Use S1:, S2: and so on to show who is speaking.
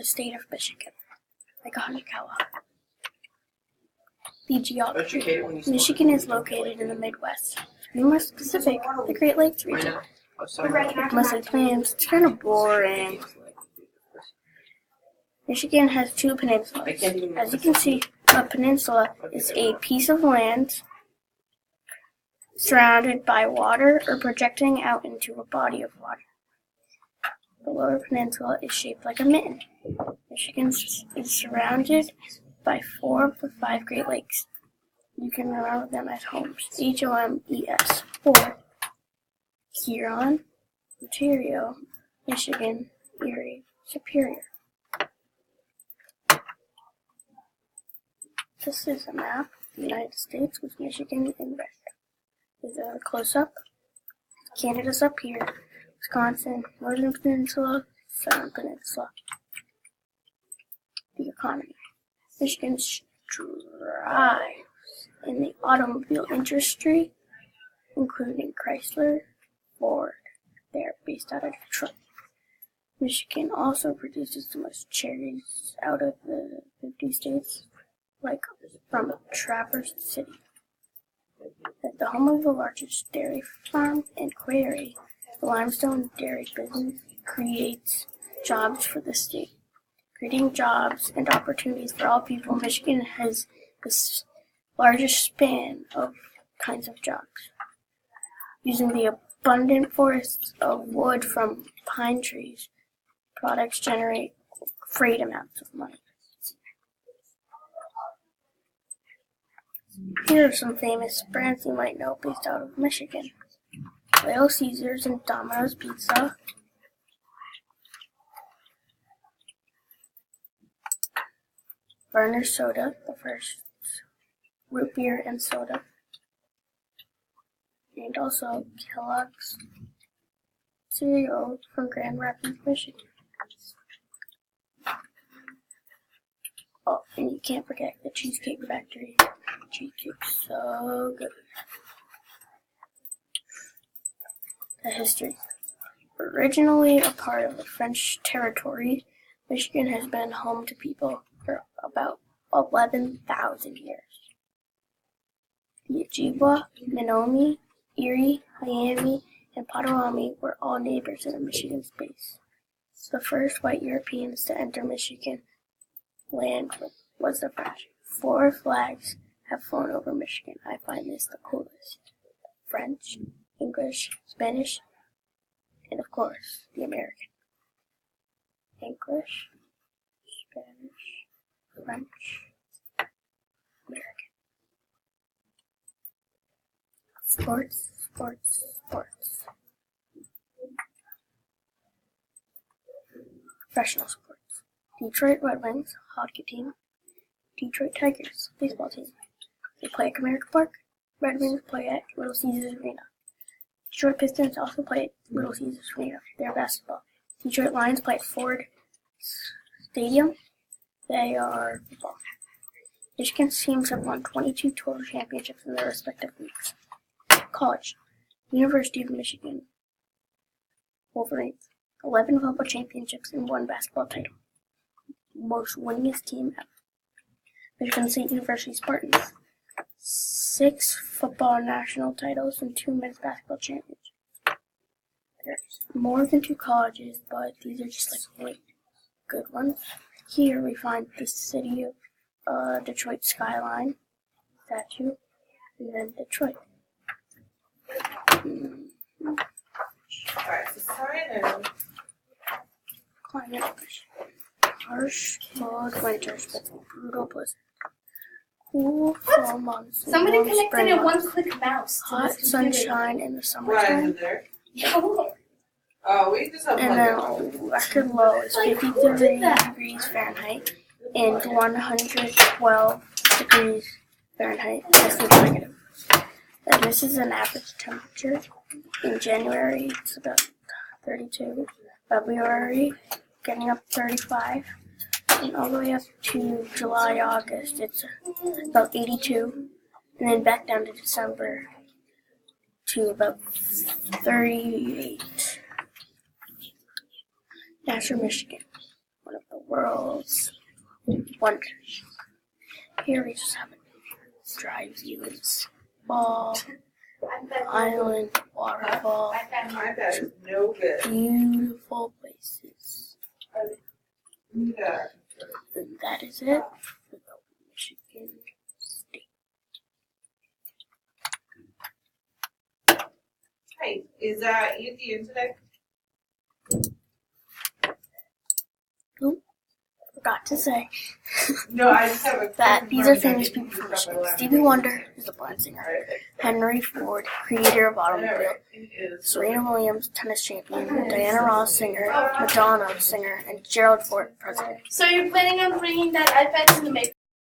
S1: the state of Michigan, like Honikawa. The geography. Michigan is located in the Midwest. To be more specific, the Great Lakes region. With mostly plains, it's kind of boring. Michigan has two peninsulas. As you can see, a peninsula is a piece of land surrounded by water or projecting out into a body of water. The lower peninsula is shaped like a mitten. Michigan is surrounded by 4 of the 5 Great Lakes. You can remember them as HOMES, H-O-M-E-S, or Huron, Ontario, Michigan, Erie, Superior. This is a map of the United States with Michigan in red. This is a close-up. Canada's up here. Wisconsin, Northern Peninsula, Southern Peninsula. The economy. Michigan strives in the automobile industry, including Chrysler, Ford. They are based out of Detroit. Michigan also produces the most cherries out of the 50 states, like from Traverse City. At the home of the largest dairy farm and quarry, the Limestone Dairy business creates jobs for the state. Creating jobs and opportunities for all people, Michigan has the largest span of kinds of jobs. Using the abundant forests of wood from pine trees, products generate great amounts of money. Here are some famous brands you might know based out of Michigan. Little Caesars and Domino's Pizza. Vernor Soda, the first root beer and soda. And also Kellogg's cereal from Grand Rapids, Michigan. Oh, and you can't forget the Cheesecake Factory. Cheesecake's so good. The history. Originally a part of the French territory, Michigan has been home to people for about 11,000 years. The Ojibwa, Menominee, Erie, Miami, and Potawatomi were all neighbors in the Michigan space. The first white Europeans to enter Michigan land was the French. 4 flags have flown over Michigan. I find this the coolest. French, English, Spanish, and of course, the American. English, Spanish, French, American. Sports, sports, sports. Professional sports. Detroit Red Wings, hockey team. Detroit Tigers, baseball team. They play at Comerica Park. Red Wings play at Little Caesars Arena. Detroit Pistons also play at Little Caesars Arena. They're basketball. Detroit Lions play at Ford Stadium. They are football. Michigan's teams have won 22 total championships in their respective leagues. College. University of Michigan Wolverines. 11 football championships and 1 basketball title. Most winningest team ever. Michigan State University Spartans. 6 football national titles and 2 men's basketball championships. There's more than 2 colleges, but these are just like really good ones. Here we find the city of Detroit skyline statue, and then Detroit.
S2: Alright, so sorry then.
S1: Climate. Harsh, cold winters with brutal blizzards. Cool fall months.
S3: Somebody
S1: warm
S3: connected
S1: spring
S3: a
S1: months.
S3: one-click mouse.
S1: Hot sunshine in the
S2: What
S1: summertime.
S2: is there?
S3: No.
S2: Oh, we just have
S1: And then record low is 53 degrees Fahrenheit and 112 degrees Fahrenheit. This is negative. And this is an average temperature. In January, it's about 32. February, getting up to 35. And all the way up to July, August, it's about 82. And then back down to December to about 38. Nashua, Michigan, one of the world's wonders. Here we just have a drive you in spa, island, waterfall,
S2: My bed is no good.
S1: beautiful places.
S2: Yeah.
S1: And that is it for the Michigan State.
S2: Hey, is Andy in today?
S1: Forgot to say
S2: No, I just have a
S1: that these are famous people from Michigan. Stevie Wonder is a blind singer. Henry Ford, creator of automobile. Serena Williams, tennis champion. Diana Ross, singer. Madonna, singer. And Gerald Ford, president.
S3: So you're planning on bringing that iPad to the makeover?